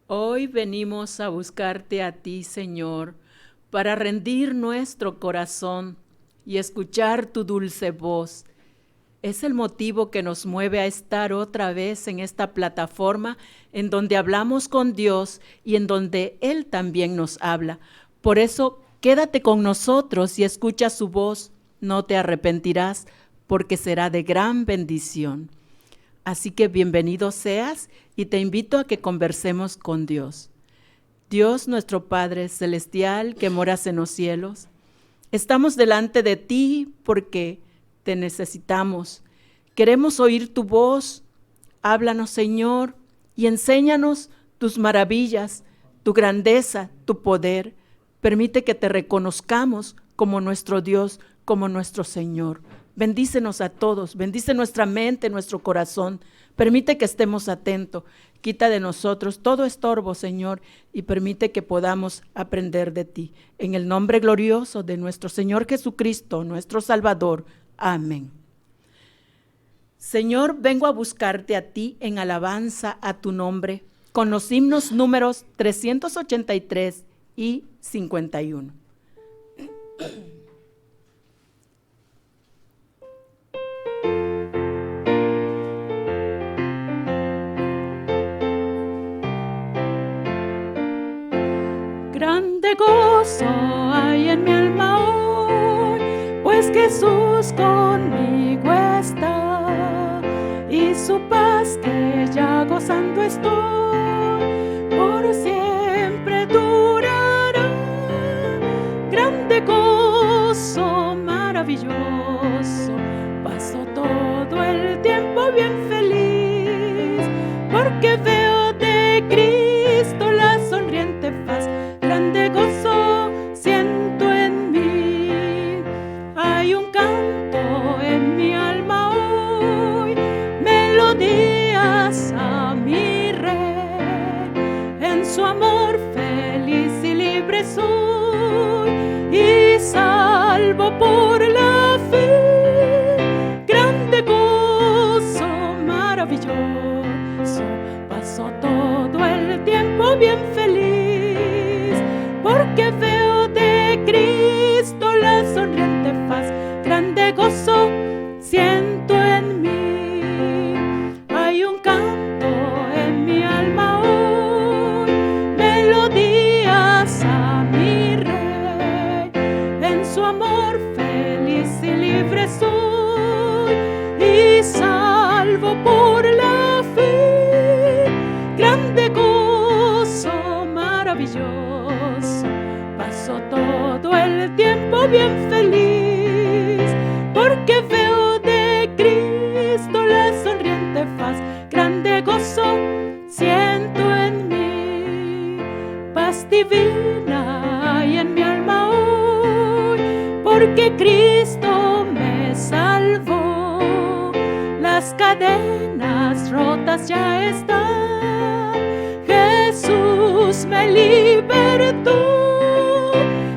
Hoy venimos a buscarte a ti, Señor, para rendir nuestro corazón y escuchar tu dulce voz. Es el motivo que nos mueve a estar otra vez en esta plataforma en donde hablamos con Dios y en donde Él también nos habla. Por eso, quédate con nosotros y escucha su voz. No te arrepentirás porque será de gran bendición. Así que bienvenido seas y te invito a que conversemos con Dios. Dios nuestro Padre Celestial que moras en los cielos, estamos delante de ti porque te necesitamos. Queremos oír tu voz. Háblanos, Señor, y enséñanos tus maravillas, tu grandeza, tu poder. Permite que te reconozcamos como nuestro Dios, como nuestro Señor. Bendícenos a todos, bendice nuestra mente, nuestro corazón. Permite que estemos atentos. Quita de nosotros todo estorbo, Señor, y permite que podamos aprender de ti. En el nombre glorioso de nuestro Señor Jesucristo, nuestro Salvador. Amén. Señor, vengo a buscarte a ti en alabanza a tu nombre, con los himnos números 383 y 51. Grande gozo hay en mi alma hoy, pues Jesús conmigo está, y su paz que ya gozando estoy, por siempre durará. Grande gozo maravilloso, paso todo el tiempo bien feliz, porque veo de Cristo la sonriente faz. Grande gozo siento en mí, hay un canto en mi alma hoy, melodías a mi Rey. En su amor feliz y libre soy, y salvo por la fe. Grande gozo maravilloso, paso todo el tiempo bien feliz, porque veo de Cristo la sonriente faz. Grande gozo siento en mí, hay un canto en mi alma hoy, melodías a mi Rey. En su amor feliz y libre soy, y salvo por la fe. Grande gozo maravilloso, paso todo el tiempo bien feliz, porque veo de Cristo la sonriente faz. Grande gozo siento en mí, paz divina hay en mi alma hoy, porque Cristo me salvó. Las cadenas rotas ya están, Jesús me libertó.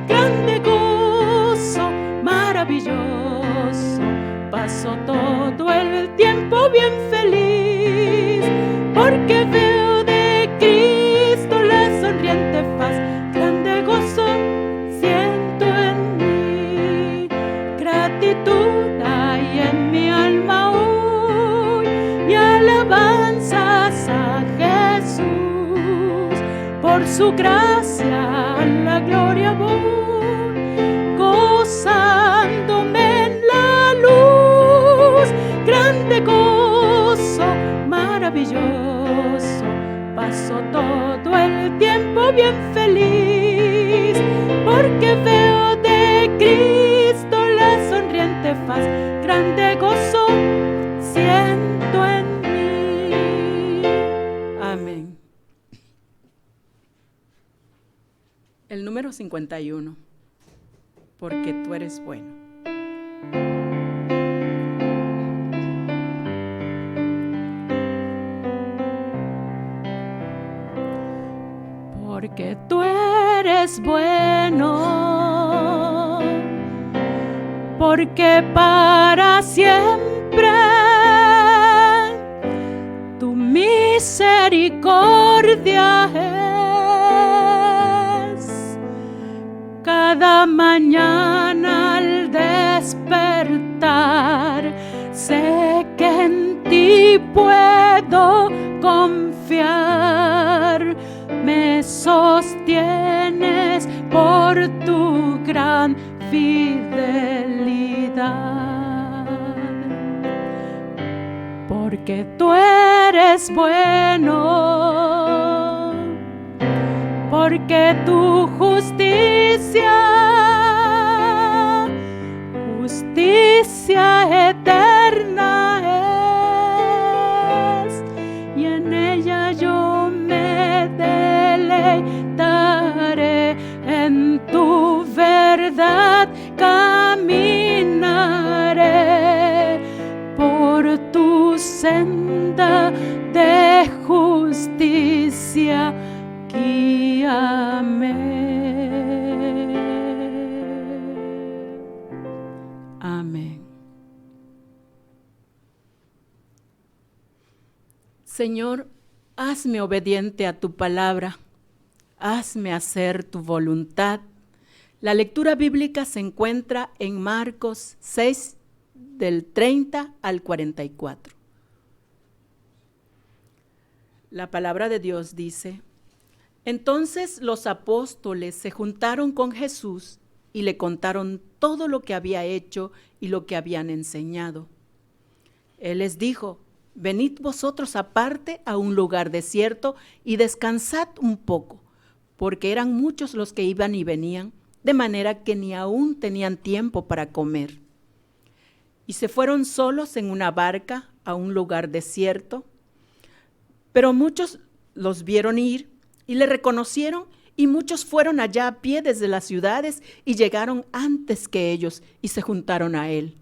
Grande gozo maravilloso, paso todo el tiempo bien feliz, porque veo de Cristo la sonriente faz. Grande gozo siento en mí, gratitud hay en mi alma hoy, y alabanzas a Jesús. Por su gracia a la gloria voy, gozándome en la luz. Grande gozo maravilloso, paso todo el tiempo bien feliz, porque veo de Cristo la sonriente faz. Grande gozo siento en mí. Amén. El número 51. Porque tú eres bueno. Porque tú eres bueno, porque para siempre tu misericordia es. cada mañana al despertar, sé que en ti puedo confiar. Me sostienes por tu gran fidelidad, porque tú eres bueno, porque tu justicia eterna es, y en ella yo me deleitaré. En tu verdad caminaré, por tu senda de justicia guíame. Amén. Señor, hazme obediente a tu palabra. Hazme hacer tu voluntad. La lectura bíblica se encuentra en Marcos 6, del 30 al 44. La palabra de Dios dice: entonces los apóstoles se juntaron con Jesús y le contaron todo lo que había hecho y lo que habían enseñado. Él les dijo: venid vosotros aparte a un lugar desierto y descansad un poco, porque eran muchos los que iban y venían, de manera que ni aún tenían tiempo para comer. Y se fueron solos en una barca a un lugar desierto, pero muchos los vieron ir y le reconocieron, y muchos fueron allá a pie desde las ciudades y llegaron antes que ellos y se juntaron a él.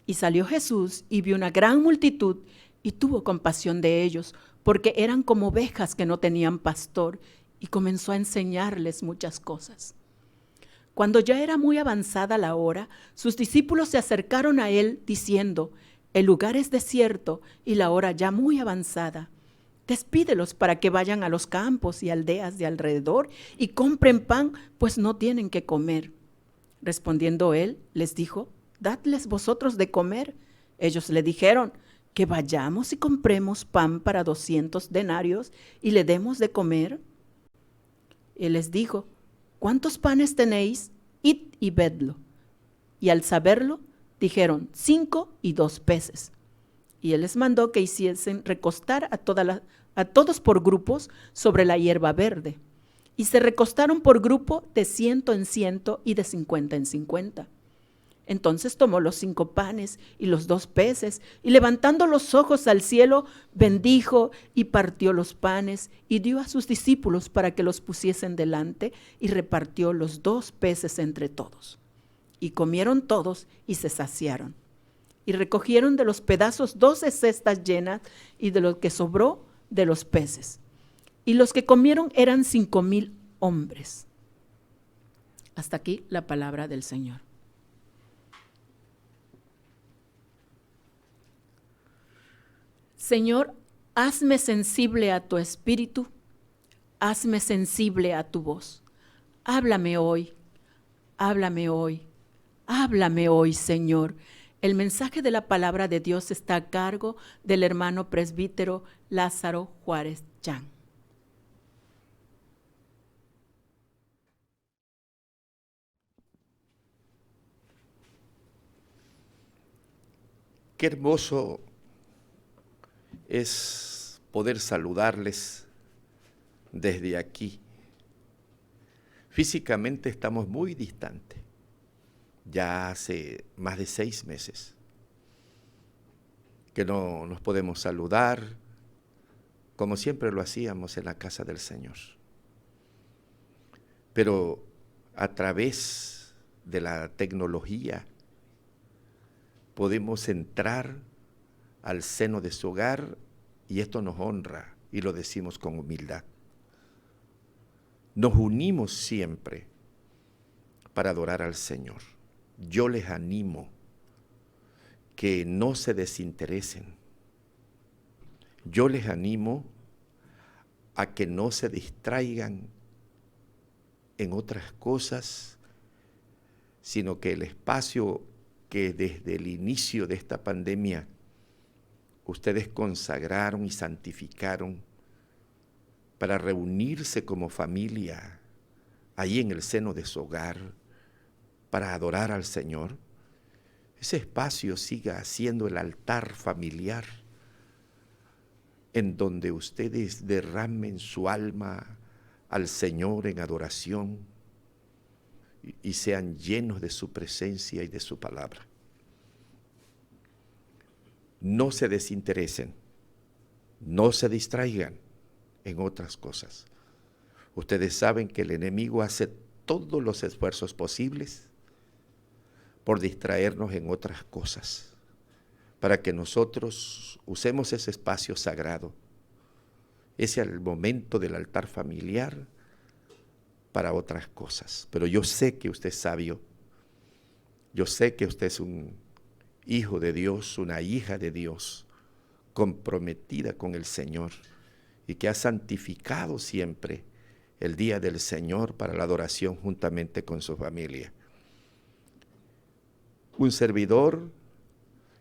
Y salió Jesús y vio una gran multitud y tuvo compasión de ellos, porque eran como ovejas que no tenían pastor, y comenzó a enseñarles muchas cosas. Cuando ya era muy avanzada la hora, sus discípulos se acercaron a él diciendo: el lugar es desierto y la hora ya muy avanzada. Despídelos para que vayan a los campos y aldeas de alrededor y compren pan, pues no tienen que comer. Respondiendo él, les dijo: dadles vosotros de comer. Ellos le dijeron: que vayamos y compremos pan para 200 denarios y le demos de comer. Él les dijo: ¿cuántos panes tenéis? Id y vedlo. Y al saberlo, dijeron: 5 y 2 peces. Y él les mandó que hiciesen recostar a todos por grupos sobre la hierba verde. Y se recostaron por grupo de 100 en 100 y de 50 en 50. Entonces tomó los 5 panes y los 2 peces, y levantando los ojos al cielo, bendijo y partió los panes, y dio a sus discípulos para que los pusiesen delante, y repartió los 2 peces entre todos. Y comieron todos y se saciaron. Y recogieron de los pedazos 12 cestas llenas, y de lo que sobró de los peces. Y los que comieron eran 5,000 hombres. Hasta aquí la palabra del Señor. Señor, hazme sensible a tu espíritu, hazme sensible a tu voz. Háblame hoy, háblame hoy, háblame hoy, Señor. El mensaje de la palabra de Dios está a cargo del hermano presbítero Lázaro Juárez Chang. Qué hermoso es poder saludarles desde aquí. Físicamente estamos muy distantes, ya hace más de 6 meses que no nos podemos saludar como siempre lo hacíamos en la casa del Señor. Pero a través de la tecnología podemos entrar al seno de su hogar y esto nos honra y lo decimos con humildad. Nos unimos siempre para adorar al Señor. Yo les animo que no se desinteresen. Yo les animo a que no se distraigan en otras cosas sino que el espacio que desde el inicio de esta pandemia ustedes consagraron y santificaron para reunirse como familia ahí en el seno de su hogar para adorar al Señor, ese espacio siga siendo el altar familiar en donde ustedes derramen su alma al Señor en adoración y sean llenos de su presencia y de su palabra. No se desinteresen, no se distraigan en otras cosas. Ustedes saben que el enemigo hace todos los esfuerzos posibles por distraernos en otras cosas, para que nosotros usemos ese espacio sagrado, ese el momento del altar familiar, para otras cosas. Pero yo sé que usted es sabio, yo sé que usted es un hijo de Dios, una hija de Dios, comprometida con el Señor y que ha santificado siempre el día del Señor para la adoración juntamente con su familia. Un servidor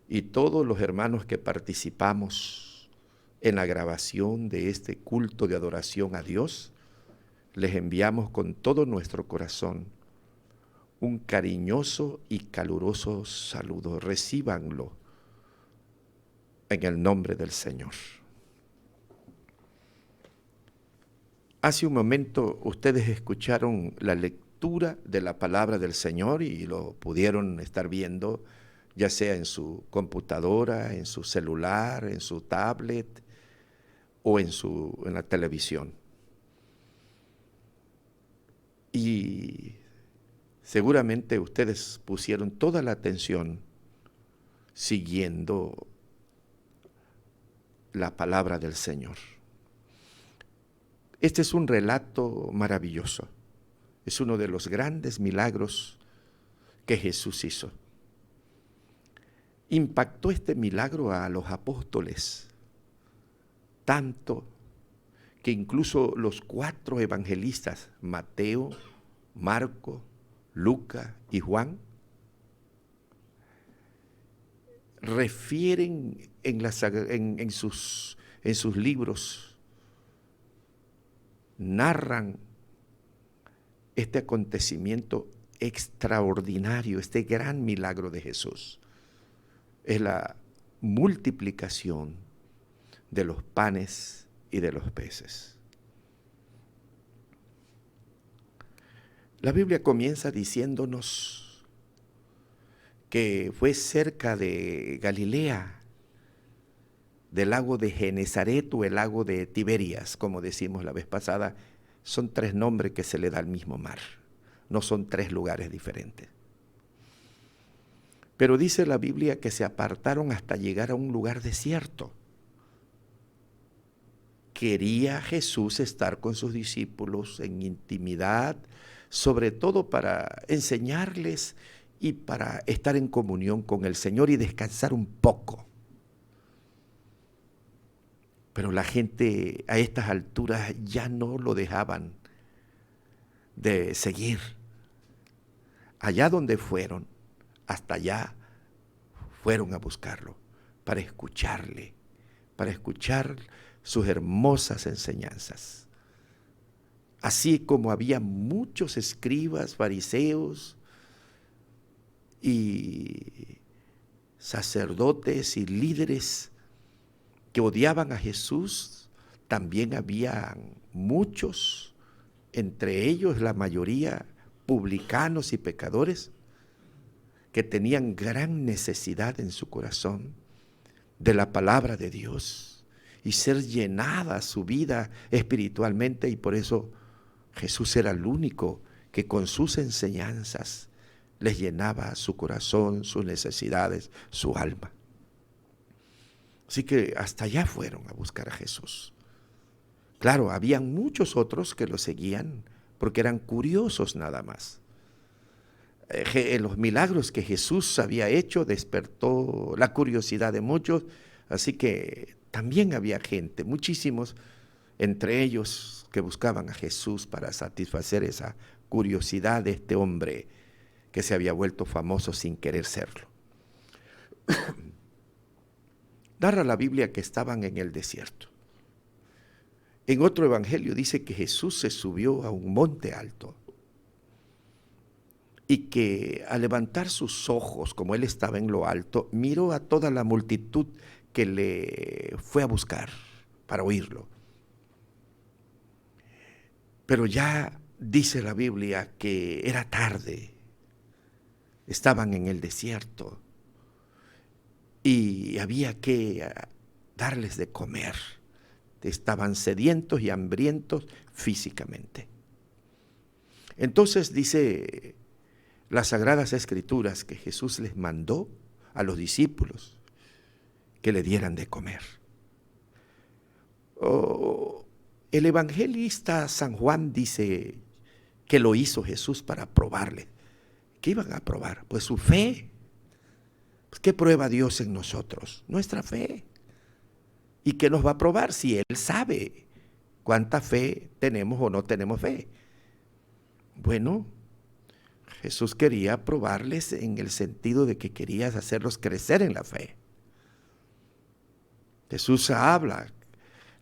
y todos los hermanos que participamos en la grabación de este culto de adoración a Dios, les enviamos con todo nuestro corazón un cariñoso y caluroso saludo. Recíbanlo en el nombre del Señor. Hace un momento ustedes escucharon la lectura de la palabra del Señor y lo pudieron estar viendo, ya sea en su computadora, en su celular, en su tablet o en la televisión. Y seguramente ustedes pusieron toda la atención siguiendo la palabra del Señor. Este es un relato maravilloso. Es uno de los grandes milagros que Jesús hizo. Impactó este milagro a los apóstoles, tanto que incluso los 4 evangelistas, Mateo, Marco, Lucas y Juan, refieren en sus libros, narran este acontecimiento extraordinario, este gran milagro de Jesús. Es la multiplicación de los panes y de los peces. La Biblia comienza diciéndonos que fue cerca de Galilea, del lago de Genezaret o el lago de Tiberias, como decimos la vez pasada. Son 3 nombres que se le da al mismo mar, no son 3 lugares diferentes. Pero dice la Biblia que se apartaron hasta llegar a un lugar desierto. Quería Jesús estar con sus discípulos en intimidad, sobre todo para enseñarles y para estar en comunión con el Señor y descansar un poco. Pero la gente a estas alturas ya no lo dejaban de seguir. Allá donde fueron, hasta allá fueron a buscarlo, para escucharle, para escuchar sus hermosas enseñanzas. Así como había muchos escribas, fariseos y sacerdotes y líderes que odiaban a Jesús, también había muchos, entre ellos la mayoría publicanos y pecadores, que tenían gran necesidad en su corazón de la palabra de Dios y ser llenada su vida espiritualmente, y por eso Jesús era el único que con sus enseñanzas les llenaba su corazón, sus necesidades, su alma. Así que hasta allá fueron a buscar a Jesús. Claro, habían muchos otros que lo seguían porque eran curiosos nada más. Los milagros que Jesús había hecho despertó la curiosidad de muchos, así que también había gente, muchísimos, entre ellos que buscaban a Jesús para satisfacer esa curiosidad de este hombre que se había vuelto famoso sin querer serlo. Narra la Biblia que estaban en el desierto. En otro evangelio dice que Jesús se subió a un monte alto y que al levantar sus ojos, como él estaba en lo alto, miró a toda la multitud que le fue a buscar para oírlo. Pero ya dice la Biblia que era tarde, estaban en el desierto y había que darles de comer. Estaban sedientos y hambrientos físicamente. Entonces dice las Sagradas Escrituras que Jesús les mandó a los discípulos que le dieran de comer. El evangelista San Juan dice que lo hizo Jesús para probarle. ¿Qué iban a probar? Pues su fe. Pues, ¿qué prueba Dios en nosotros? Nuestra fe. ¿Y qué nos va a probar? Si Él sabe cuánta fe tenemos o no tenemos fe. Bueno, Jesús quería probarles en el sentido de que quería hacerlos crecer en la fe. Jesús habla,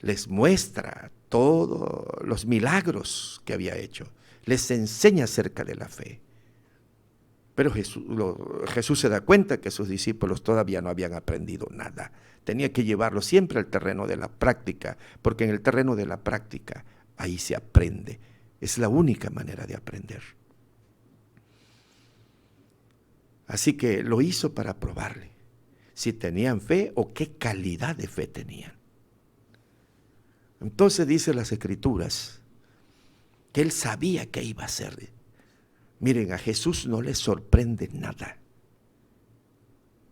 les muestra todos los milagros que había hecho, les enseña acerca de la fe. Pero Jesús se da cuenta que sus discípulos todavía no habían aprendido nada. Tenía que llevarlos siempre al terreno de la práctica, porque en el terreno de la práctica ahí se aprende. Es la única manera de aprender. Así que lo hizo para probarle si tenían fe o qué calidad de fe tenían. Entonces dice las Escrituras que él sabía qué iba a hacer. Miren, a Jesús no le sorprende nada.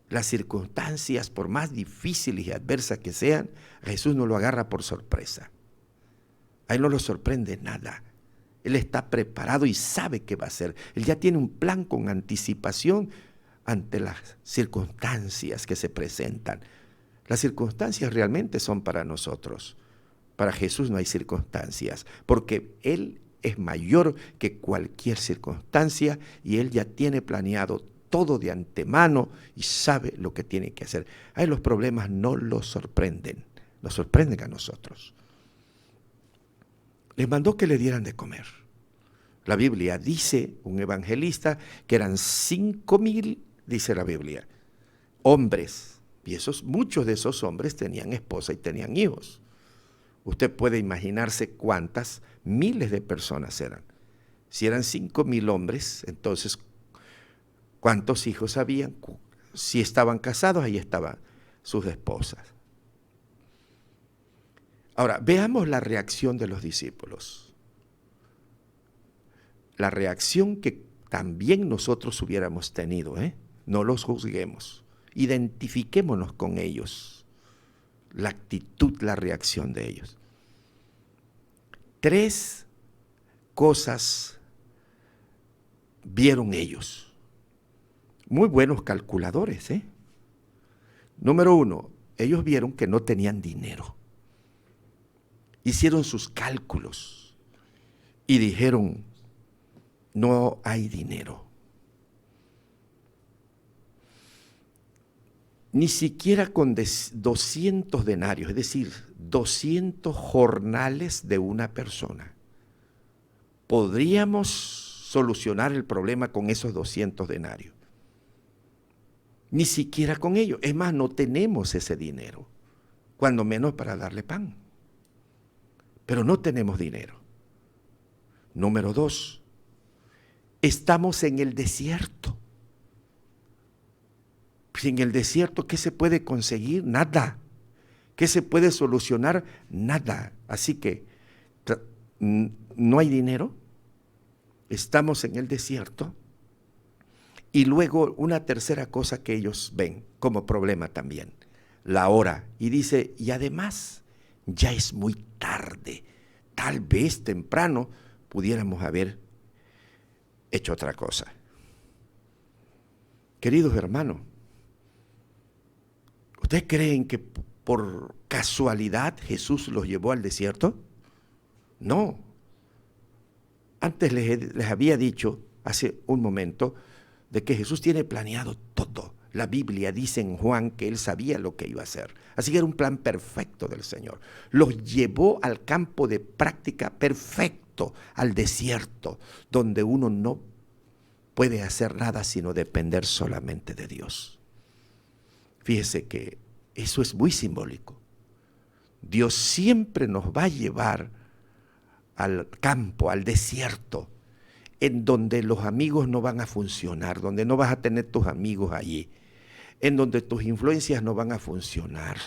Las circunstancias, por más difíciles y adversas que sean, a Jesús no lo agarra por sorpresa. A él no lo sorprende nada. Él está preparado y sabe qué va a hacer. Él ya tiene un plan con anticipación ante las circunstancias que se presentan. Las circunstancias realmente son para nosotros. Para Jesús no hay circunstancias, porque Él es mayor que cualquier circunstancia y Él ya tiene planeado todo de antemano y sabe lo que tiene que hacer. A Él los problemas no los sorprenden, nos sorprenden a nosotros. Les mandó que le dieran de comer. La Biblia dice, un evangelista, que eran 5,000, dice la Biblia, hombres. Y muchos de esos hombres tenían esposa y tenían hijos. Usted puede imaginarse cuántas miles de personas eran. Si eran 5,000 hombres, entonces, ¿cuántos hijos habían? Si estaban casados, ahí estaban sus esposas. Ahora, veamos la reacción de los discípulos. La reacción que también nosotros hubiéramos tenido, No los juzguemos, identifiquémonos con ellos. La actitud, la reacción de ellos. 3 cosas vieron ellos. Muy buenos calculadores, Número 1, ellos vieron que no tenían dinero. Hicieron sus cálculos y dijeron, no hay dinero. Ni siquiera con 200 denarios, es decir, 200 jornales de una persona, podríamos solucionar el problema con esos 200 denarios. Ni siquiera con ello. Es más, no tenemos ese dinero, cuando menos para darle pan. Pero no tenemos dinero. Número 2, estamos en el desierto. En el desierto, ¿qué se puede conseguir? Nada. ¿Qué se puede solucionar? Nada. Así que no hay dinero, estamos en el desierto. Y luego una tercera cosa que ellos ven como problema también, la hora. Y dice, y además ya es muy tarde, tal vez temprano pudiéramos haber hecho otra cosa. Queridos hermanos, ¿ustedes creen que por casualidad Jesús los llevó al desierto? No. Antes les había dicho, hace un momento, de que Jesús tiene planeado todo. La Biblia dice en Juan que Él sabía lo que iba a hacer. Así que era un plan perfecto del Señor. Los llevó al campo de práctica perfecto, al desierto, donde uno no puede hacer nada sino depender solamente de Dios. Fíjese que eso es muy simbólico. Dios siempre nos va a llevar al campo, al desierto, en donde los amigos no van a funcionar, donde no vas a tener tus amigos allí, en donde tus influencias no van a funcionar,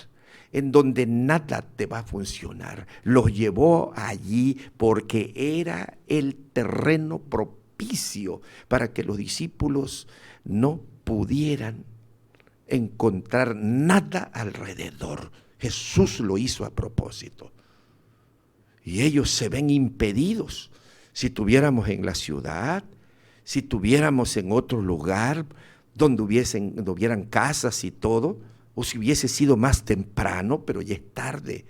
en donde nada te va a funcionar. Los llevó allí porque era el terreno propicio para que los discípulos no pudieran encontrar nada alrededor. Jesús lo hizo a propósito. Y ellos se ven impedidos. Si tuviéramos en la ciudad, si tuviéramos en otro lugar donde hubieran casas y todo, o si hubiese sido más temprano, pero ya es tarde.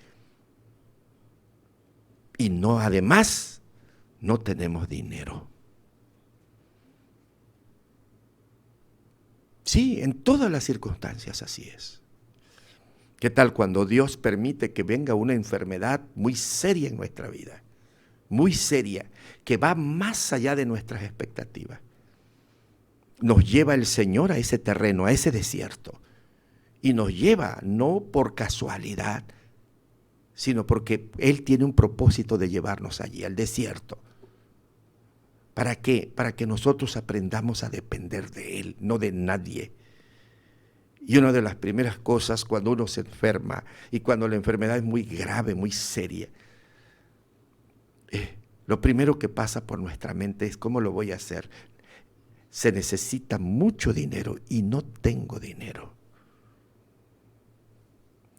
Y no, además, no tenemos dinero. Sí, en todas las circunstancias así es. ¿Qué tal cuando Dios permite que venga una enfermedad muy seria en nuestra vida? Muy seria, que va más allá de nuestras expectativas. Nos lleva el Señor a ese terreno, a ese desierto. Y nos lleva no por casualidad, sino porque Él tiene un propósito de llevarnos allí, al desierto. ¿Para qué? Para que nosotros aprendamos a depender de Él, no de nadie. Y una de las primeras cosas cuando uno se enferma y cuando la enfermedad es muy grave, muy seria, lo primero que pasa por nuestra mente es ¿cómo lo voy a hacer? Se necesita mucho dinero y no tengo dinero.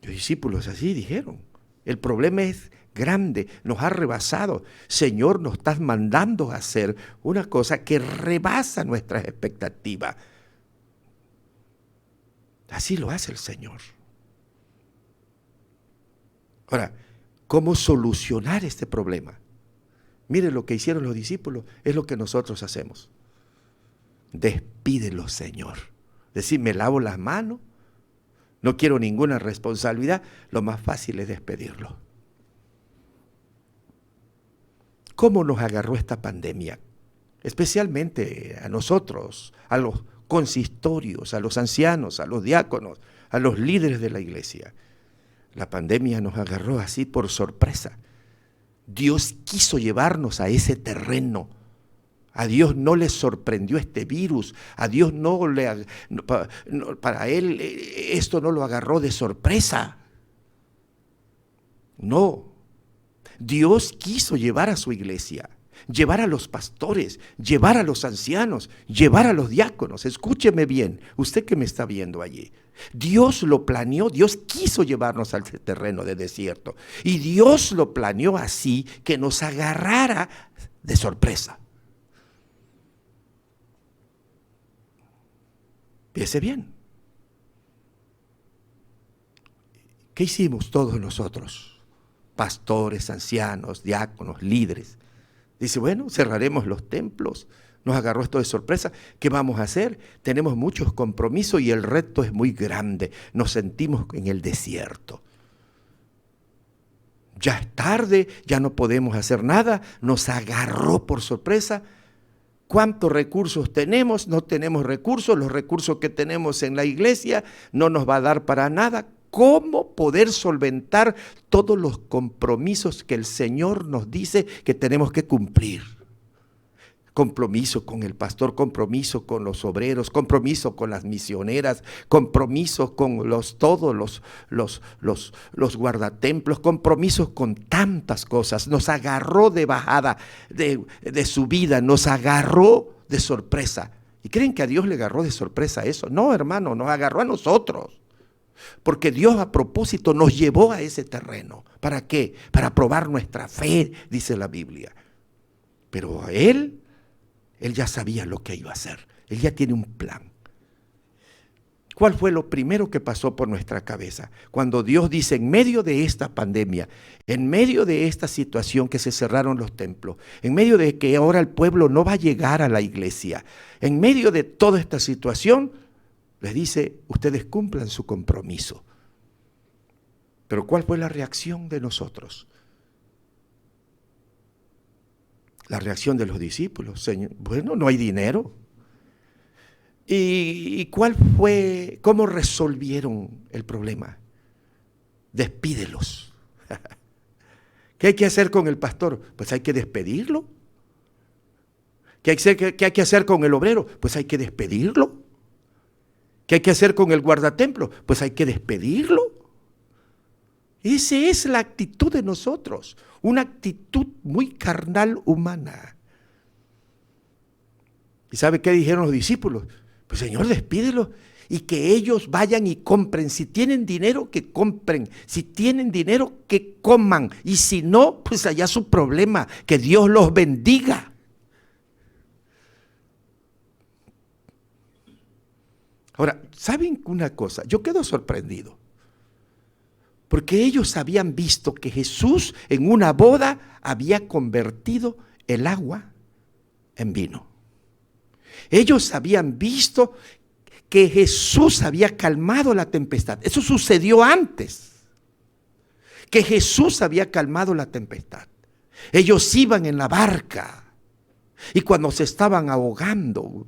Los discípulos así dijeron, el problema es grande, nos ha rebasado. Señor, nos estás mandando a hacer una cosa que rebasa nuestras expectativas. Así lo hace el Señor. Ahora, ¿cómo solucionar este problema? Mire lo que hicieron los discípulos, es lo que nosotros hacemos. Despídelo, Señor. Decir, me lavo las manos, no quiero ninguna responsabilidad, lo más fácil es despedirlo. ¿Cómo nos agarró esta pandemia? Especialmente a nosotros, a los consistorios, a los ancianos, a los diáconos, a los líderes de la iglesia. La pandemia nos agarró así por sorpresa. Dios quiso llevarnos a ese terreno. A Dios no le sorprendió este virus. A Dios para Él esto no lo agarró de sorpresa. No. Dios quiso llevar a su iglesia, llevar a los pastores, llevar a los ancianos, llevar a los diáconos. Escúcheme bien, usted que me está viendo allí. Dios lo planeó, Dios quiso llevarnos al terreno de desierto. Y Dios lo planeó así que nos agarrara de sorpresa. Fíjese bien. ¿Qué hicimos todos nosotros? Pastores, ancianos, diáconos, líderes. Dice, bueno, cerraremos los templos. Nos agarró esto de sorpresa. ¿Qué vamos a hacer? Tenemos muchos compromisos y el reto es muy grande. Nos sentimos en el desierto. Ya es tarde, ya no podemos hacer nada. Nos agarró por sorpresa. ¿Cuántos recursos tenemos? No tenemos recursos. Los recursos que tenemos en la iglesia no nos va a dar para nada. ¿Cómo poder solventar todos los compromisos que el Señor nos dice que tenemos que cumplir? Compromiso con el pastor, compromiso con los obreros, compromiso con las misioneras, compromiso con todos los guardatemplos, compromisos con tantas cosas. Nos agarró de bajada de subida, nos agarró de sorpresa. ¿Y creen que a Dios le agarró de sorpresa eso? No, hermano, nos agarró a nosotros. Porque Dios a propósito nos llevó a ese terreno. ¿Para qué? Para probar nuestra fe, dice la Biblia. Pero Él ya sabía lo que iba a hacer. Él ya tiene un plan. ¿Cuál fue lo primero que pasó por nuestra cabeza? Cuando Dios dice, en medio de esta pandemia, en medio de esta situación que se cerraron los templos, en medio de que ahora el pueblo no va a llegar a la iglesia, en medio de toda esta situación, les dice, ustedes cumplan su compromiso. Pero ¿cuál fue la reacción de nosotros? La reacción de los discípulos, Señor, bueno, no hay dinero. ¿Y cuál fue, cómo resolvieron el problema? Despídelos. ¿Qué hay que hacer con el pastor? Pues hay que despedirlo. ¿Qué hay que hacer con el obrero? Pues hay que despedirlo. ¿Qué hay que hacer con el guardatemplo? Pues hay que despedirlo. Esa es la actitud de nosotros, una actitud muy carnal humana. ¿Y sabe qué dijeron los discípulos? Pues Señor, despídelo y que ellos vayan y compren. Si tienen dinero, que compren. Si tienen dinero, que coman. Y si no, pues allá su problema. Que Dios los bendiga. Ahora, ¿saben una cosa? Yo quedo sorprendido. Porque ellos habían visto que Jesús en una boda había convertido el agua en vino. Ellos habían visto que Jesús había calmado la tempestad. Eso sucedió antes. Que Jesús había calmado la tempestad. Ellos iban en la barca. Y cuando se estaban ahogando,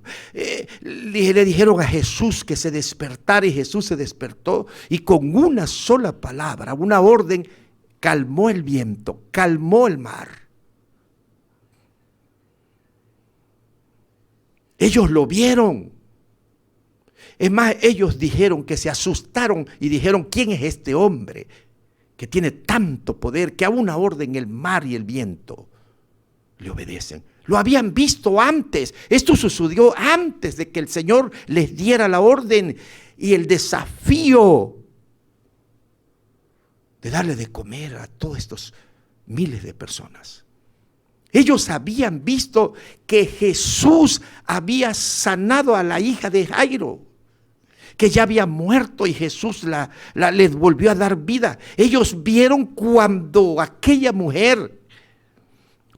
le dijeron a Jesús que se despertara, y Jesús se despertó y con una sola palabra, una orden, calmó el viento, calmó el mar. Ellos lo vieron. Es más, ellos dijeron que se asustaron y dijeron, ¿quién es este hombre que tiene tanto poder que a una orden el mar y el viento le obedecen? Lo habían visto antes. Esto sucedió antes de que el Señor les diera la orden y el desafío de darle de comer a todos estos miles de personas. Ellos habían visto que Jesús había sanado a la hija de Jairo, que ya había muerto y Jesús les volvió a dar vida. Ellos vieron cuando aquella mujer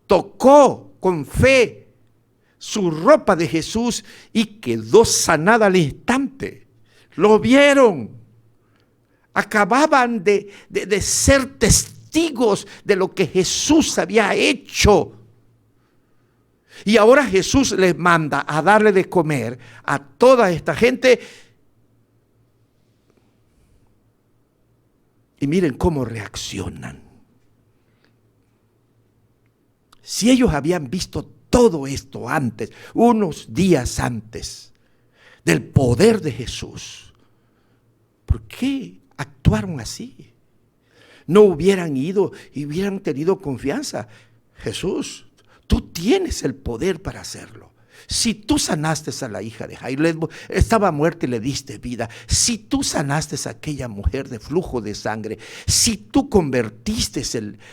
tocó con fe su ropa de Jesús y quedó sanada al instante. Lo vieron. Acababan de ser testigos de lo que Jesús había hecho. Y ahora Jesús les manda a darle de comer a toda esta gente. Y miren cómo reaccionan. Si ellos habían visto todo esto antes, unos días antes del poder de Jesús, ¿por qué actuaron así? No hubieran ido y hubieran tenido confianza. Jesús, tú tienes el poder para hacerlo. Si tú sanaste a la hija de Jairo, estaba muerta y le diste vida. Si tú sanaste a aquella mujer de flujo de sangre, si tú convertiste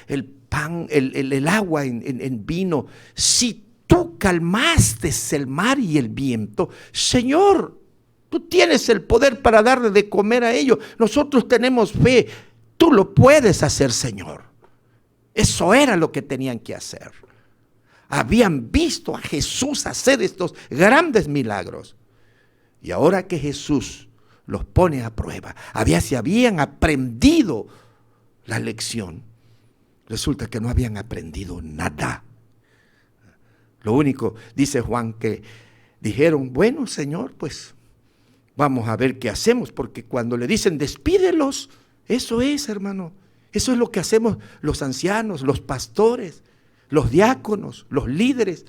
el pan, el agua en vino, si tú calmaste el mar y el viento, Señor, tú tienes el poder para darle de comer a ellos. Nosotros tenemos fe. Tú lo puedes hacer, Señor. Eso era lo que tenían que hacer. Habían visto a Jesús hacer estos grandes milagros. Y ahora que Jesús los pone a prueba, se habían aprendido la lección. Resulta que no habían aprendido nada. Lo único, dice Juan, que dijeron, bueno, Señor, pues vamos a ver qué hacemos, porque cuando le dicen despídelos, eso es, hermano, eso es lo que hacemos los ancianos, los pastores, los diáconos, los líderes.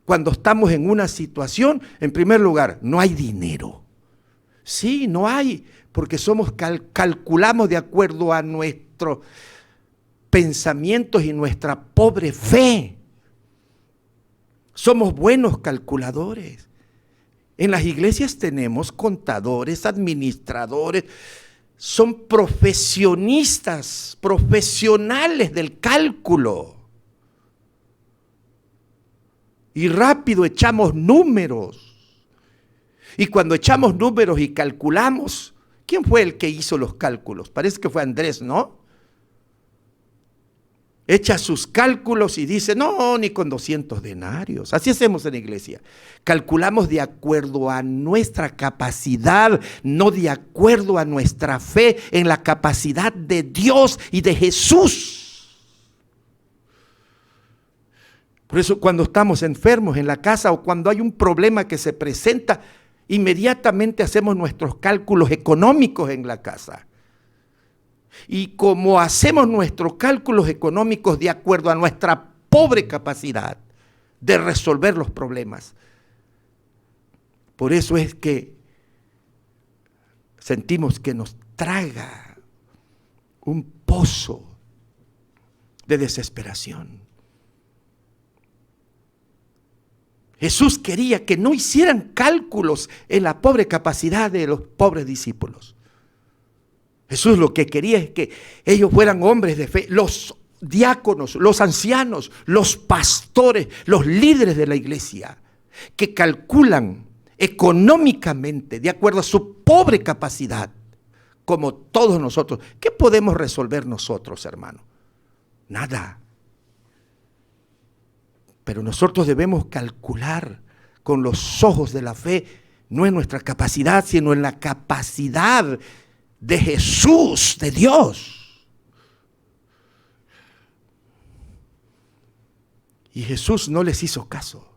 Cuando estamos en una situación, en primer lugar, no hay dinero. Sí, no hay, porque calculamos de acuerdo a nuestros pensamientos y nuestra pobre fe. Somos buenos calculadores. En las iglesias tenemos contadores, administradores, son profesionistas, profesionales del cálculo. Y rápido echamos números. Y cuando echamos números y calculamos, ¿quién fue el que hizo los cálculos? Parece que fue Andrés, ¿no? Echa sus cálculos y dice, no, ni con 200 denarios. Así hacemos en la iglesia. Calculamos de acuerdo a nuestra capacidad, no de acuerdo a nuestra fe en la capacidad de Dios y de Jesús. Por eso cuando estamos enfermos en la casa o cuando hay un problema que se presenta, inmediatamente hacemos nuestros cálculos económicos en la casa. Y como hacemos nuestros cálculos económicos de acuerdo a nuestra pobre capacidad de resolver los problemas, por eso es que sentimos que nos traga un pozo de desesperación. Jesús quería que no hicieran cálculos en la pobre capacidad de los pobres discípulos. Jesús lo que quería es que ellos fueran hombres de fe, los diáconos, los ancianos, los pastores, los líderes de la iglesia, que calculan económicamente de acuerdo a su pobre capacidad, como todos nosotros. ¿Qué podemos resolver nosotros, hermano? Nada. Pero nosotros debemos calcular con los ojos de la fe, no en nuestra capacidad, sino en la capacidad de Jesús, de Dios. Y Jesús no les hizo caso.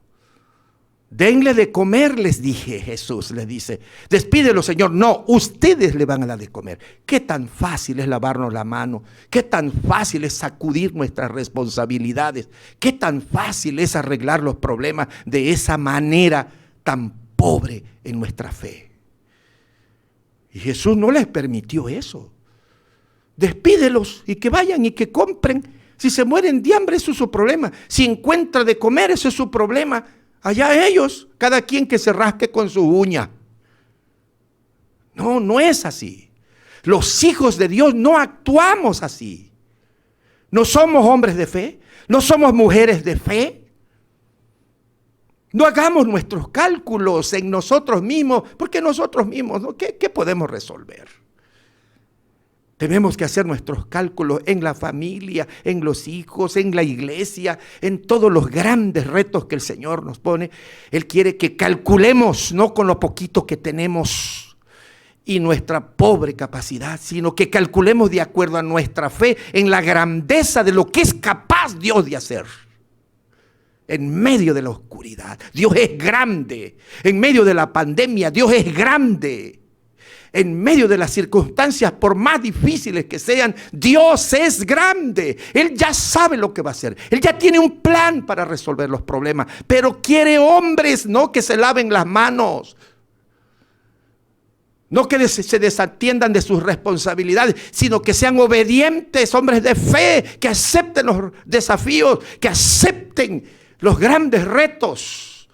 Denle de comer, les dije. Jesús les dice, despídelo, Señor. No, ustedes le van a dar de comer. Qué tan fácil es lavarnos la mano, qué tan fácil es sacudir nuestras responsabilidades, qué tan fácil es arreglar los problemas de esa manera tan pobre en nuestra fe. Y Jesús no les permitió eso. Despídelos y que vayan y que compren. Si se mueren de hambre, eso es su problema. Si encuentran de comer, eso es su problema. Allá ellos, cada quien que se rasque con su uña. No, no es así. Los hijos de Dios no actuamos así. No somos hombres de fe, no somos mujeres de fe. No hagamos nuestros cálculos en nosotros mismos, porque nosotros mismos, ¿no? ¿Qué podemos resolver? Tenemos que hacer nuestros cálculos en la familia, en los hijos, en la iglesia, en todos los grandes retos que el Señor nos pone. Él quiere que calculemos, no con lo poquito que tenemos y nuestra pobre capacidad, sino que calculemos de acuerdo a nuestra fe en la grandeza de lo que es capaz Dios de hacer. En medio de la oscuridad, Dios es grande. En medio de la pandemia, Dios es grande. En medio de las circunstancias, por más difíciles que sean, Dios es grande. Él ya sabe lo que va a hacer. Él ya tiene un plan para resolver los problemas. Pero quiere hombres, no que se laven las manos. No que se desatiendan de sus responsabilidades, sino que sean obedientes, hombres de fe, que acepten los desafíos, que acepten los grandes retos.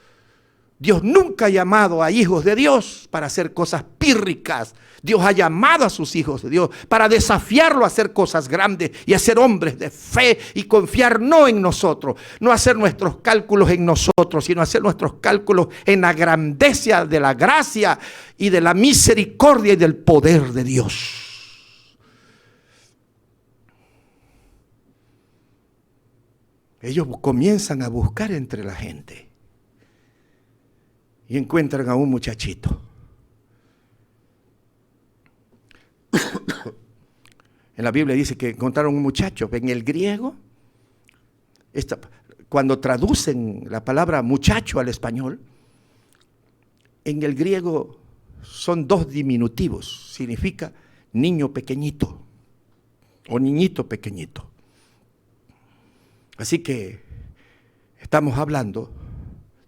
Dios nunca ha llamado a hijos de Dios para hacer cosas pírricas. Dios ha llamado a sus hijos de Dios para desafiarlo a hacer cosas grandes y a ser hombres de fe y confiar no en nosotros, no hacer nuestros cálculos en nosotros, sino hacer nuestros cálculos en la grandeza de la gracia y de la misericordia y del poder de Dios. Ellos comienzan a buscar entre la gente y encuentran a un muchachito. En la Biblia dice que encontraron un muchacho. En el griego, cuando traducen la palabra muchacho al español, en el griego son dos diminutivos. Significa niño pequeñito o niñito pequeñito. Así que estamos hablando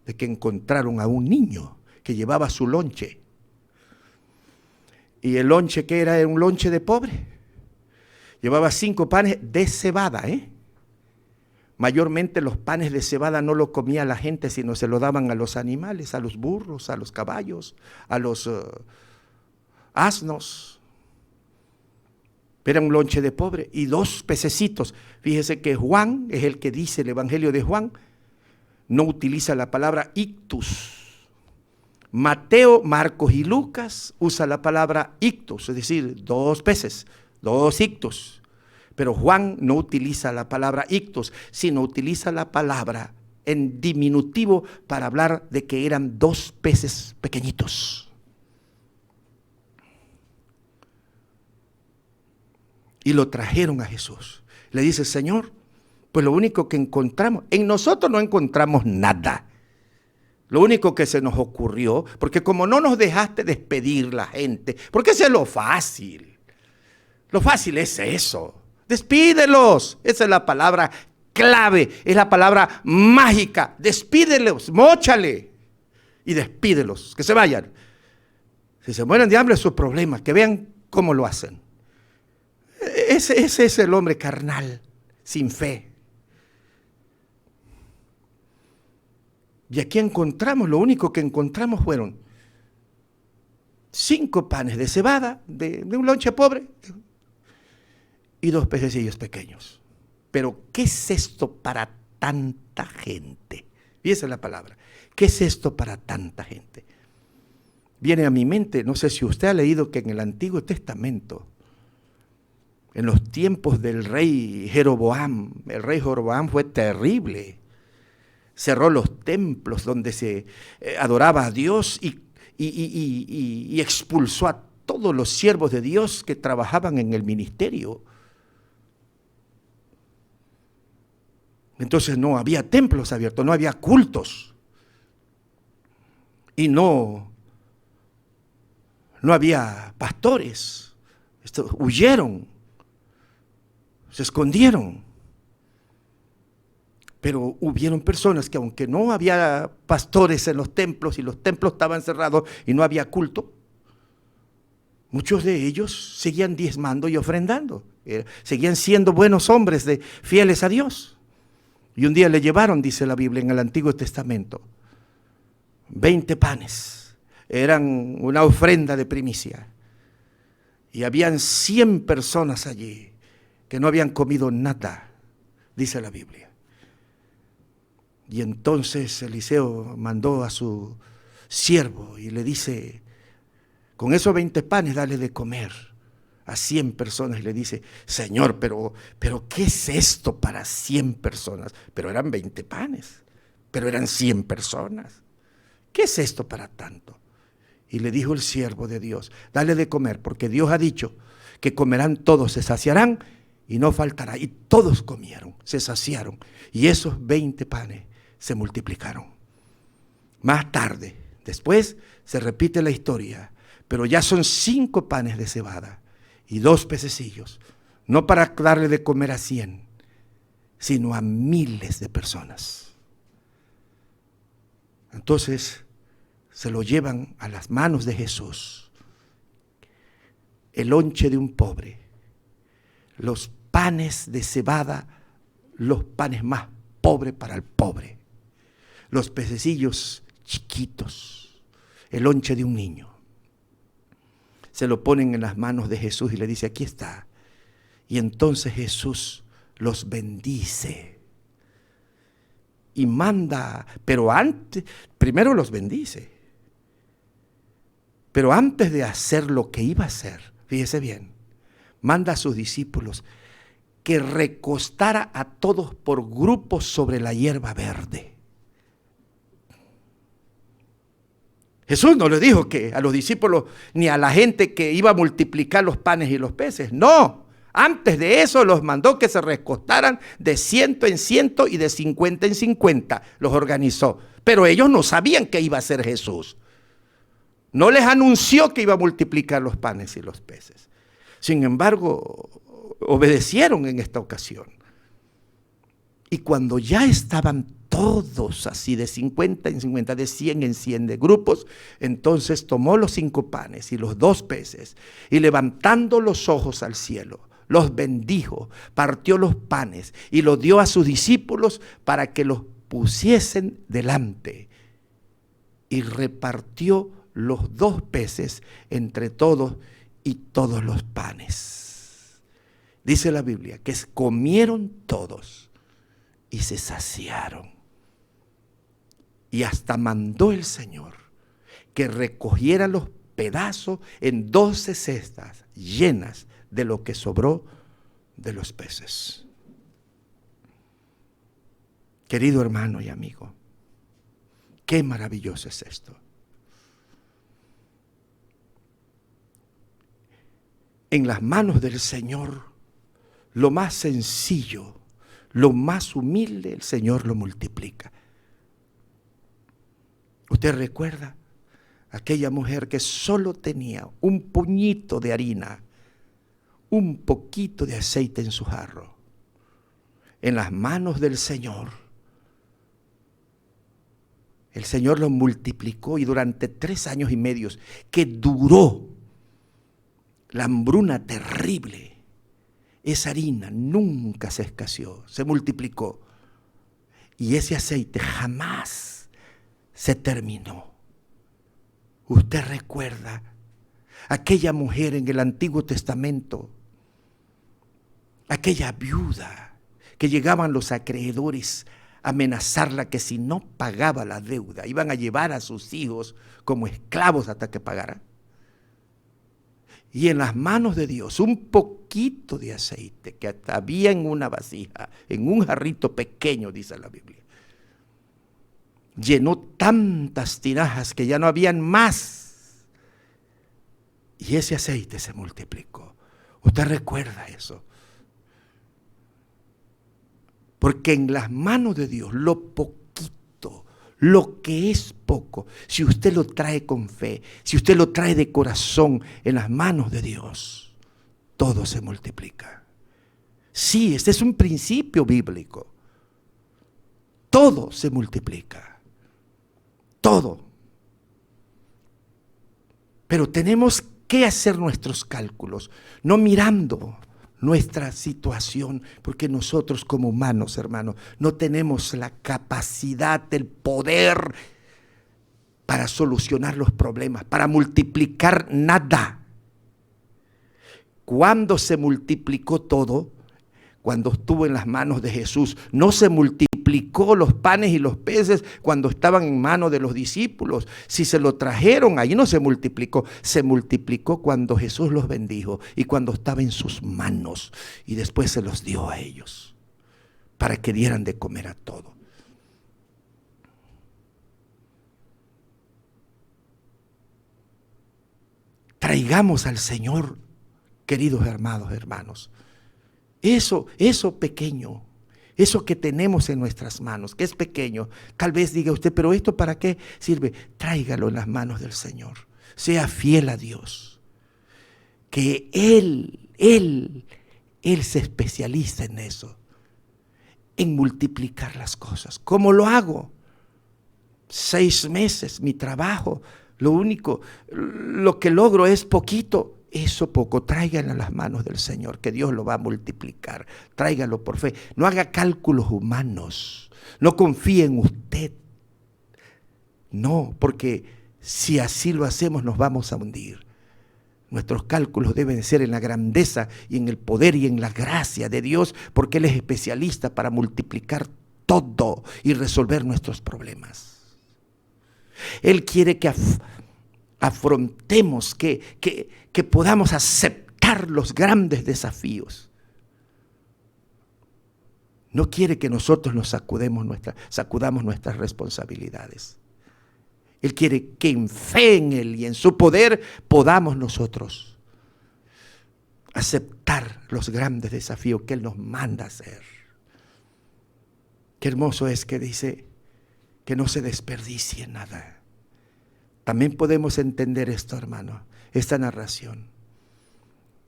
de que encontraron a un niño que llevaba su lonche. Y el lonche que era un lonche de pobre. Llevaba 5 panes de cebada, Mayormente los panes de cebada no los comía la gente, sino se lo daban a los animales, a los burros, a los caballos, a los asnos. Era un lonche de pobre y 2 pececitos. Fíjese que Juan es el que dice, el Evangelio de Juan, no utiliza la palabra ictus. Mateo, Marcos y Lucas usa la palabra ictus, es decir, 2 peces, 2 ictus. Pero Juan no utiliza la palabra ictus, sino utiliza la palabra en diminutivo para hablar de que eran 2 peces pequeñitos. Y lo trajeron a Jesús. Le dice, Señor, pues lo único que encontramos, en nosotros no encontramos nada. Lo único que se nos ocurrió, porque como no nos dejaste despedir la gente, porque eso es lo fácil. Lo fácil es eso. Despídelos. Esa es la palabra clave, es la palabra mágica. Despídelos, móchale y despídelos, que se vayan. Si se mueren de hambre es su problema, que vean cómo lo hacen. Ese es el hombre carnal, sin fe. Y aquí encontramos, lo único que encontramos fueron 5 panes de cebada, de un lonche pobre, y 2 pececillos pequeños. Pero, ¿qué es esto para tanta gente? Y esa es la palabra. ¿Qué es esto para tanta gente? Viene a mi mente, no sé si usted ha leído que en el Antiguo Testamento, en los tiempos del rey Jeroboam, el rey Jeroboam fue terrible. Cerró los templos donde se adoraba a Dios y expulsó a todos los siervos de Dios que trabajaban en el ministerio. Entonces no había templos abiertos, no había cultos. Y no había pastores. Huyeron, se escondieron. Pero hubieron personas que aunque no había pastores en los templos y los templos estaban cerrados y no había culto, muchos de ellos seguían diezmando y ofrendando. Seguían siendo buenos hombres fieles a Dios. Y un día le llevaron, dice la Biblia en el Antiguo Testamento, 20 panes. Eran una ofrenda de primicia. Y habían 100 personas allí que no habían comido nada, dice la Biblia. Y entonces Eliseo mandó a su siervo y le dice, con esos 20 panes dale de comer a 100 personas. Y le dice, Señor, pero ¿qué es esto para 100 personas? Pero eran 20 panes, pero eran 100 personas. ¿Qué es esto para tanto? Y le dijo el siervo de Dios, dale de comer, porque Dios ha dicho que comerán todos, se saciarán y no faltará. Y todos comieron, se saciaron. Y esos 20 panes se multiplicaron. Más tarde, después, se repite la historia, pero ya son 5 panes de cebada y 2 pececillos, no para darle de comer a 100, sino a miles de personas. Entonces, se lo llevan a las manos de Jesús, el lonche de un pobre, los panes de cebada, los panes más pobres para el pobre, los pececillos chiquitos, el lonche de un niño. Se lo ponen en las manos de Jesús y le dice, aquí está. Y entonces Jesús los bendice y manda, pero antes, primero los bendice, pero antes de hacer lo que iba a hacer, fíjese bien, manda a sus discípulos que recostara a todos por grupos sobre la hierba verde. Jesús no le dijo que a los discípulos ni a la gente que iba a multiplicar los panes y los peces. No, antes de eso los mandó que se recostaran de 100 en 100 y de 50 en 50. Los organizó. Pero ellos no sabían qué iba a hacer Jesús. No les anunció que iba a multiplicar los panes y los peces. Sin embargo, obedecieron en esta ocasión. Y cuando ya estaban todos así de 50 en 50, de 100 en 100 de grupos, entonces tomó los 5 panes y los 2 peces y levantando los ojos al cielo, los bendijo, partió los panes y los dio a sus discípulos para que los pusiesen delante y repartió los 2 peces entre todos y todos los panes. Dice la Biblia que comieron todos y se saciaron. Y hasta mandó el Señor que recogiera los pedazos en 12 cestas llenas de lo que sobró de los peces. Querido hermano y amigo, qué maravilloso es esto. En las manos del Señor, lo más sencillo, lo más humilde, el Señor lo multiplica. ¿Usted recuerda aquella mujer que solo tenía un puñito de harina, un poquito de aceite en su jarro? En las manos del Señor, el Señor lo multiplicó, y durante 3 años y medio que duró la hambruna terrible, esa harina nunca se escaseó, se multiplicó. Y ese aceite jamás se terminó. Usted recuerda aquella mujer en el Antiguo Testamento, aquella viuda que llegaban los acreedores a amenazarla que si no pagaba la deuda iban a llevar a sus hijos como esclavos hasta que pagara. Y en las manos de Dios, un poquito de aceite que había en una vasija, en un jarrito pequeño, dice la Biblia, llenó tantas tinajas que ya no habían más. Y ese aceite se multiplicó. ¿Usted recuerda eso? Porque en las manos de Dios, lo poquito, lo que es poco, si usted lo trae con fe, si usted lo trae de corazón en las manos de Dios, todo se multiplica. Sí, este es un principio bíblico. Todo se multiplica. Todo. Pero tenemos que hacer nuestros cálculos, no mirando nuestra situación, porque nosotros como humanos, hermanos, no tenemos la capacidad, el poder para solucionar los problemas, para multiplicar nada. Cuando se multiplicó todo, cuando estuvo en las manos de Jesús, no se multiplicó los panes y los peces cuando estaban en manos de los discípulos. Si se lo trajeron, ahí no se multiplicó cuando Jesús los bendijo y cuando estaba en sus manos, y después se los dio a ellos para que dieran de comer a todo. Traigamos al Señor, queridos hermanos, eso pequeño, eso que tenemos en nuestras manos, que es pequeño. Tal vez diga usted, pero ¿esto para qué sirve? Tráigalo en las manos del Señor. Sea fiel a Dios. Que Él se especializa en eso, en multiplicar las cosas. ¿Cómo lo hago? 6 meses, mi trabajo, lo que logro es poquito. Eso poco, tráigalo a las manos del Señor, que Dios lo va a multiplicar. Tráigalo por fe. No haga cálculos humanos. No confíe en usted. No, porque si así lo hacemos nos vamos a hundir. Nuestros cálculos deben ser en la grandeza y en el poder y en la gracia de Dios, porque Él es especialista para multiplicar todo y resolver nuestros problemas. Él quiere que afrontemos, que podamos aceptar los grandes desafíos. No quiere que nosotros nos sacudamos nuestras responsabilidades. Él quiere que en fe en Él y en su poder podamos nosotros aceptar los grandes desafíos que Él nos manda a hacer. Qué hermoso es que dice que no se desperdicie nada. También podemos entender esto, hermano, esta narración,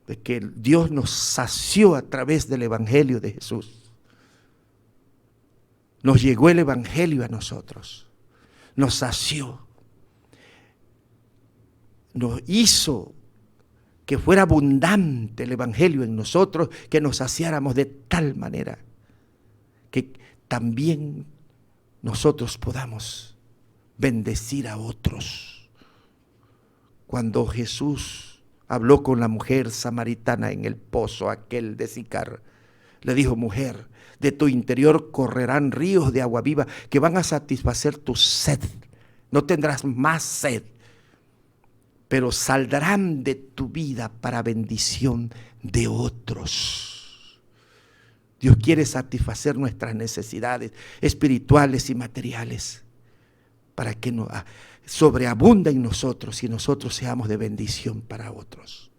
de que Dios nos sació a través del Evangelio de Jesús. Nos llegó el Evangelio a nosotros, nos sació, nos hizo que fuera abundante el Evangelio en nosotros, que nos saciáramos de tal manera que también nosotros podamos bendecir a otros. Cuando Jesús habló con la mujer samaritana en el pozo aquel de Sicar, le dijo: mujer, de tu interior correrán ríos de agua viva que van a satisfacer tu sed. No tendrás más sed. pero saldrán de tu vida para bendición de otros. Dios quiere satisfacer nuestras necesidades espirituales y materiales para que no sobreabunda en nosotros y nosotros seamos de bendición para otros.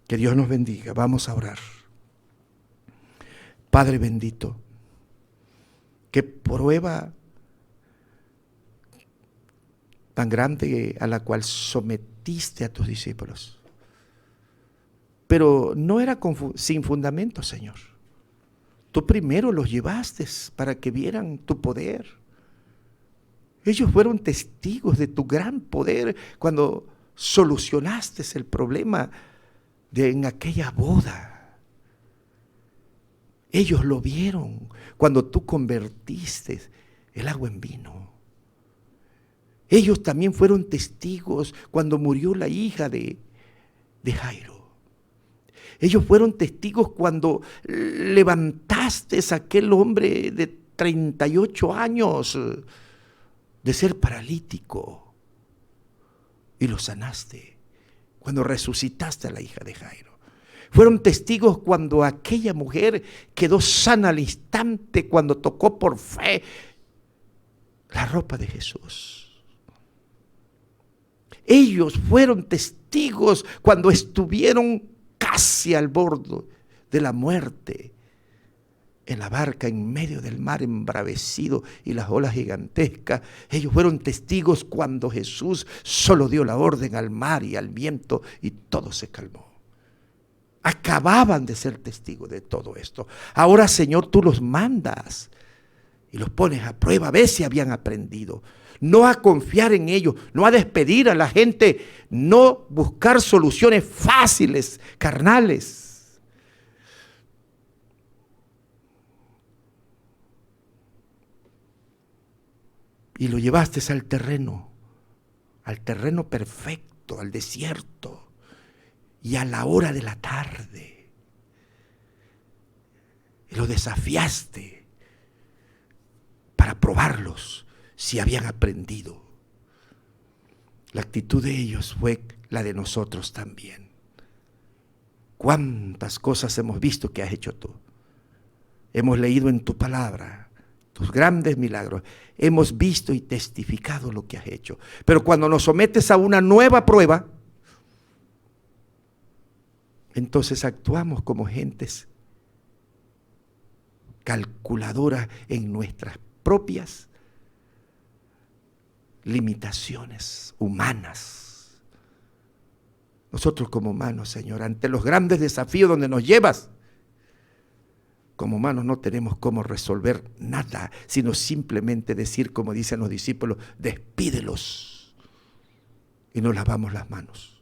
Que Dios nos bendiga. Vamos a orar. Padre bendito, qué prueba tan grande a la cual sometiste a tus discípulos. Pero no era sin fundamento, Señor. Tú primero los llevaste para que vieran tu poder. Ellos fueron testigos de tu gran poder cuando solucionaste el problema en aquella boda. Ellos lo vieron cuando tú convertiste el agua en vino. Ellos también fueron testigos cuando murió la hija de Jairo. Ellos fueron testigos cuando levantaste a aquel hombre de 38 años de ser paralítico y lo sanaste. Cuando resucitaste a la hija de Jairo. Fueron testigos cuando aquella mujer quedó sana al instante cuando tocó por fe la ropa de Jesús. Ellos fueron testigos cuando estuvieron casi al borde de la muerte en la barca en medio del mar embravecido y las olas gigantescas. Ellos fueron testigos cuando Jesús solo dio la orden al mar y al viento y todo se calmó. Acababan de ser testigos de todo esto. Ahora, Señor, tú los mandas y los pones a prueba a ver si habían aprendido. No a confiar en ellos, no a despedir a la gente, no buscar soluciones fáciles, carnales. Y lo llevaste al terreno perfecto, al desierto. Y a la hora de la tarde, y lo desafiaste para probarlos si habían aprendido. La actitud de ellos fue la de nosotros también. ¿Cuántas cosas hemos visto que has hecho tú? Hemos leído en tu palabra tus grandes milagros. Hemos visto y testificado lo que has hecho. Pero cuando nos sometes a una nueva prueba, entonces actuamos como gentes calculadoras en nuestras propias limitaciones humanas. Nosotros como humanos, Señor, ante los grandes desafíos donde nos llevas, como humanos no tenemos cómo resolver nada, sino simplemente decir, como dicen los discípulos, despídelos y nos lavamos las manos.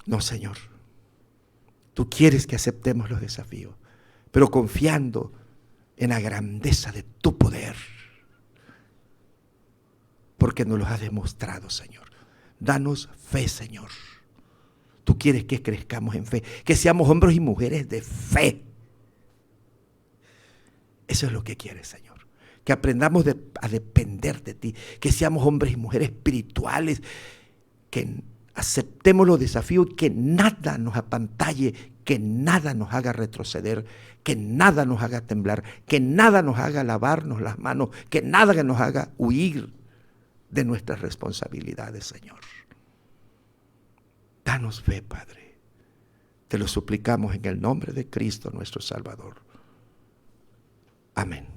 No, Señor, tú quieres que aceptemos los desafíos, pero confiando en la grandeza de tu poder, porque nos los has demostrado, Señor. Danos fe, Señor. Tú quieres que crezcamos en fe, que seamos hombres y mujeres de fe. Eso es lo que quieres, Señor. Que aprendamos a depender de ti, que seamos hombres y mujeres espirituales, que aceptemos los desafíos y que nada nos apantalle, que nada nos haga retroceder, que nada nos haga temblar, que nada nos haga lavarnos las manos, que nada nos haga huir de nuestras responsabilidades, Señor. Danos fe, Padre. Te lo suplicamos en el nombre de Cristo, nuestro Salvador. Amén.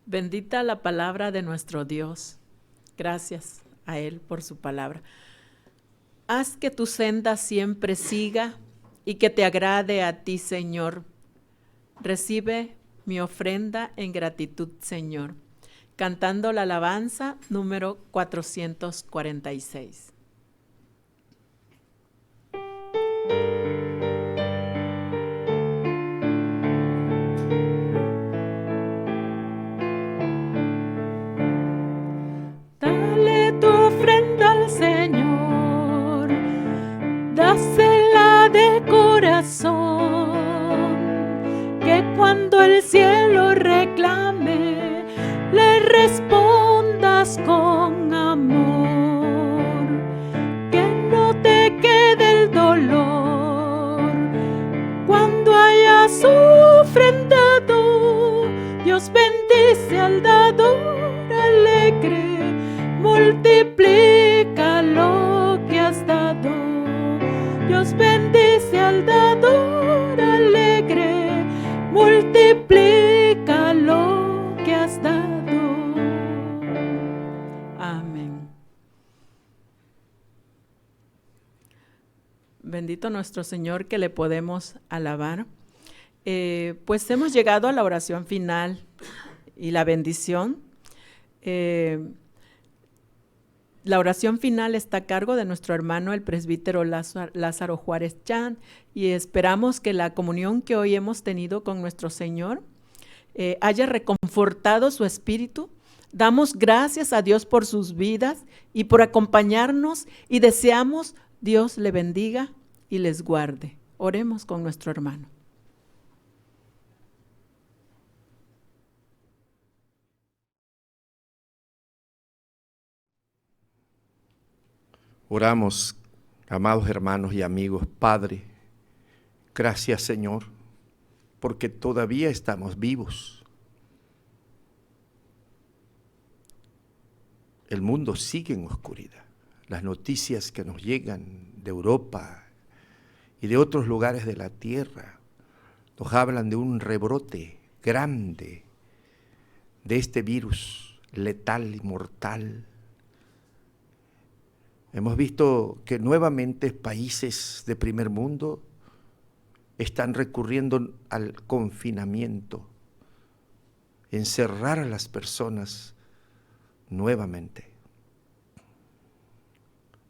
Bendita la palabra de nuestro Dios. Gracias a Él por su palabra. Haz que tu senda siempre siga y que te agrade a ti, Señor. Recibe mi ofrenda en gratitud, Señor. Cantando la alabanza número 446. Dale tu ofrenda al Señor, dásela de corazón, que cuando el cielo reclame, Dios con amor, que no te quede el dolor. Cuando hayas ofrendado, Dios bendice al dador alegre, multiplica lo que has dado. Dios bendice al dador alegre, multiplica lo que has dado. Amén. Bendito nuestro Señor, que le podemos alabar. Pues hemos llegado a la oración final y la bendición. La oración final está a cargo de nuestro hermano, el presbítero Lázaro Juárez Chan, y esperamos que la comunión que hoy hemos tenido con nuestro Señor haya reconfortado su espíritu. Damos gracias a Dios por sus vidas y por acompañarnos, y deseamos Dios le bendiga y les guarde. Oremos con nuestro hermano. Oramos, amados hermanos y amigos. Padre, gracias, Señor, porque todavía estamos vivos. El mundo sigue en oscuridad. Las noticias que nos llegan de Europa y de otros lugares de la tierra nos hablan de un rebrote grande de este virus letal y mortal. Hemos visto que nuevamente países de primer mundo están recurriendo al confinamiento, encerrar a las personas nuevamente.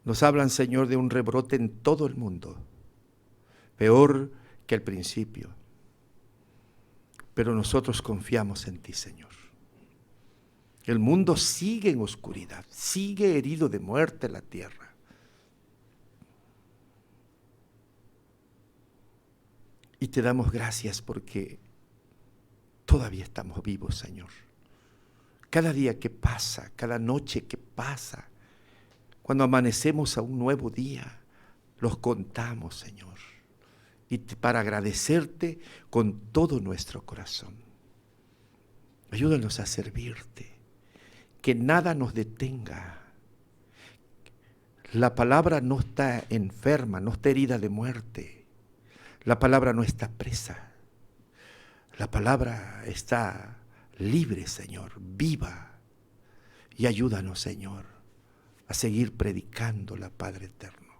Nos hablan, Señor, de un rebrote en todo el mundo, peor que al principio. Pero nosotros confiamos en ti, Señor. El mundo sigue en oscuridad, sigue herido de muerte la tierra. Y te damos gracias porque todavía estamos vivos, Señor. Cada día que pasa, cada noche que pasa, cuando amanecemos a un nuevo día, los contamos, Señor. Y para agradecerte con todo nuestro corazón. Ayúdanos a servirte. Que nada nos detenga. La palabra no está enferma, no está herida de muerte. La palabra no está presa. La palabra está libre, Señor, viva. Y ayúdanos, Señor, a seguir predicándola, Padre eterno.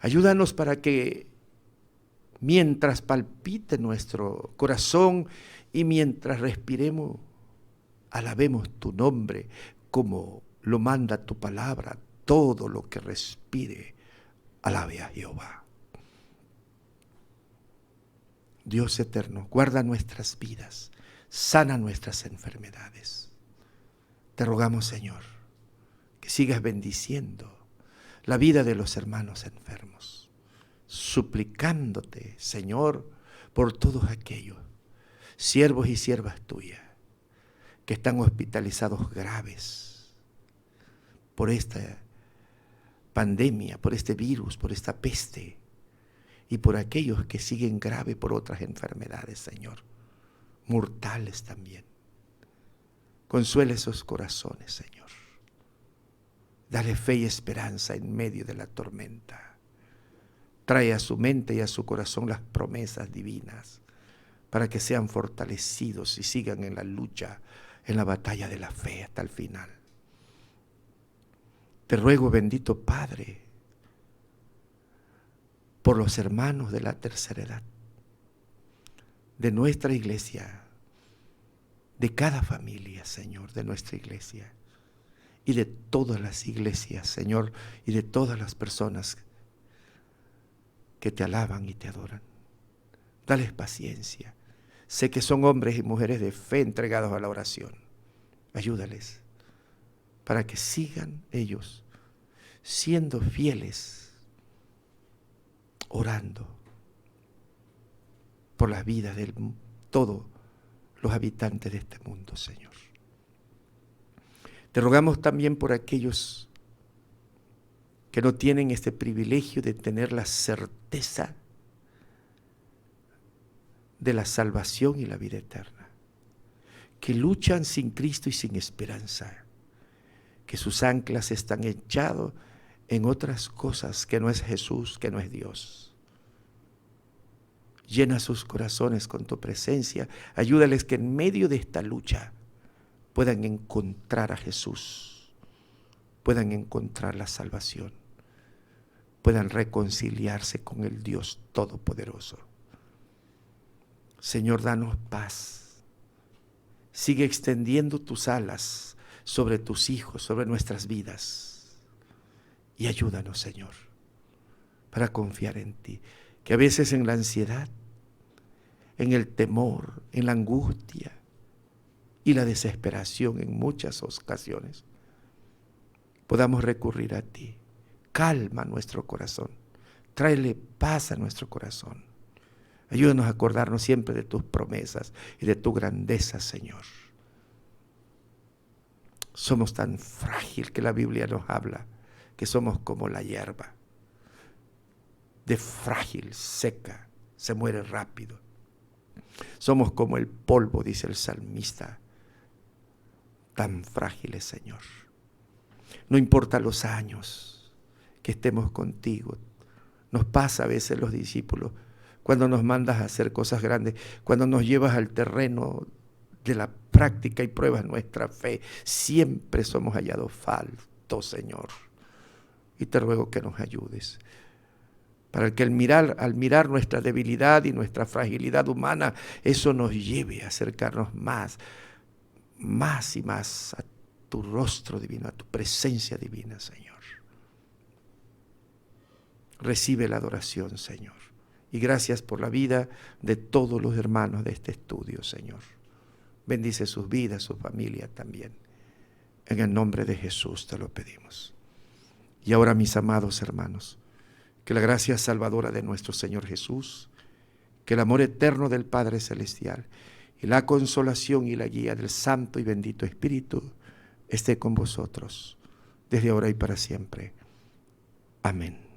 Ayúdanos para que mientras palpite nuestro corazón y mientras respiremos, alabemos tu nombre como lo manda tu palabra. Todo lo que respire, alabe a Jehová. Dios eterno, guarda nuestras vidas, sana nuestras enfermedades. Te rogamos, Señor, que sigas bendiciendo la vida de los hermanos enfermos, suplicándote, Señor, por todos aquellos siervos y siervas tuyas que están hospitalizados graves por esta pandemia, por este virus, por esta peste, y por aquellos que siguen grave por otras enfermedades, Señor, mortales también. Consuela esos corazones, Señor. Dale fe y esperanza en medio de la tormenta. Trae a su mente y a su corazón las promesas divinas para que sean fortalecidos y sigan en la lucha, en la batalla de la fe hasta el final. Te ruego, bendito Padre, por los hermanos de la tercera edad, de nuestra iglesia, de cada familia, Señor, de nuestra iglesia, y de todas las iglesias, Señor, y de todas las personas que te alaban y te adoran. Dales paciencia. Sé que son hombres y mujeres de fe entregados a la oración. Ayúdales para que sigan ellos siendo fieles, orando por la vida de todos los habitantes de este mundo, Señor. Te rogamos también por aquellos que no tienen este privilegio de tener la certeza de la salvación y la vida eterna, que luchan sin Cristo y sin esperanza, que sus anclas están echados en otras cosas que no es Jesús, que no es Dios. Llena sus corazones con tu presencia, ayúdales que en medio de esta lucha puedan encontrar a Jesús, puedan encontrar la salvación, puedan reconciliarse con el Dios Todopoderoso. Señor, danos paz. Sigue extendiendo tus alas sobre tus hijos, sobre nuestras vidas. Y ayúdanos, Señor, para confiar en ti. Que a veces en la ansiedad, en el temor, en la angustia y la desesperación en muchas ocasiones, podamos recurrir a ti. Calma nuestro corazón. Tráele paz a nuestro corazón. Ayúdanos a acordarnos siempre de tus promesas y de tu grandeza, Señor. Somos tan frágil que la Biblia nos habla, que somos como la hierba, de frágil, seca, se muere rápido. Somos como el polvo, dice el salmista, tan frágiles, Señor. No importa los años que estemos contigo. Nos pasa a veces los discípulos, cuando nos mandas a hacer cosas grandes, cuando nos llevas al terreno de la práctica y pruebas nuestra fe, siempre somos hallados faltos, Señor. Y te ruego que nos ayudes, para que al mirar nuestra debilidad y nuestra fragilidad humana, eso nos lleve a acercarnos más y más a tu rostro divino, a tu presencia divina, Señor. Recibe la adoración, Señor. Y gracias por la vida de todos los hermanos de este estudio, Señor. Bendice sus vidas, su familia también. En el nombre de Jesús te lo pedimos. Y ahora, mis amados hermanos, que la gracia salvadora de nuestro Señor Jesús, que el amor eterno del Padre Celestial y la consolación y la guía del Santo y bendito Espíritu esté con vosotros, desde ahora y para siempre. Amén.